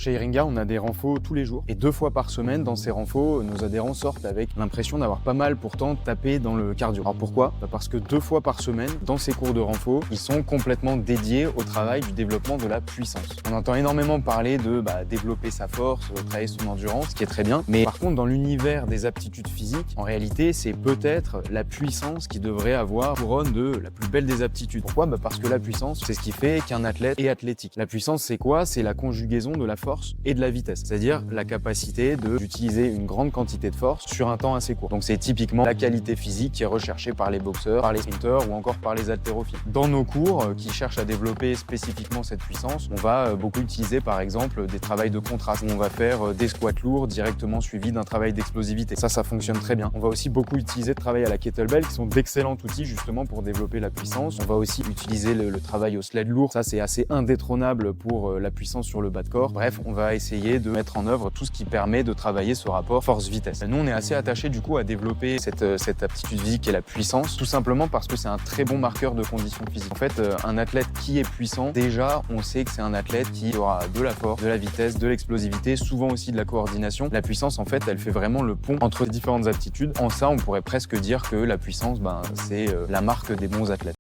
Chez Iringa, on a des renfos tous les jours et 2 fois par semaine dans ces renfos, nos adhérents sortent avec l'impression d'avoir pas mal pourtant tapé dans le cardio. Alors pourquoi? Parce que 2 fois par semaine, dans ces cours de renfo, ils sont complètement dédiés au travail du développement de la puissance. On entend énormément parler de développer sa force, travailler son endurance, ce qui est très bien. Mais par contre, dans l'univers des aptitudes physiques, en réalité, c'est peut-être la puissance qui devrait avoir couronne de la plus belle des aptitudes. Pourquoi? Parce que la puissance, c'est ce qui fait qu'un athlète est athlétique. La puissance, c'est quoi? C'est la conjugaison de la force et de la vitesse. C'est-à-dire la capacité d'utiliser une grande quantité de force sur un temps assez court. Donc c'est typiquement la qualité physique qui est recherchée par les boxeurs, par les sprinteurs ou encore par les haltérophiles. Dans nos cours qui cherchent à développer spécifiquement cette puissance, on va beaucoup utiliser par exemple des travails de contraste. On va faire des squats lourds directement suivis d'un travail d'explosivité. Ça fonctionne très bien. On va aussi beaucoup utiliser de travail à la kettlebell qui sont d'excellents outils justement pour développer la puissance. On va aussi utiliser le travail au sled lourd. Ça c'est assez indétrônable pour la puissance sur le bas de corps. Bref, on va essayer de mettre en œuvre tout ce qui permet de travailler ce rapport force-vitesse. Nous, on est assez attachés du coup à développer cette aptitude physique et la puissance, tout simplement parce que c'est un très bon marqueur de condition physique. En fait, un athlète qui est puissant, déjà, on sait que c'est un athlète qui aura de la force, de la vitesse, de l'explosivité, souvent aussi de la coordination. La puissance, en fait, elle fait vraiment le pont entre différentes aptitudes. En ça, on pourrait presque dire que la puissance, c'est la marque des bons athlètes.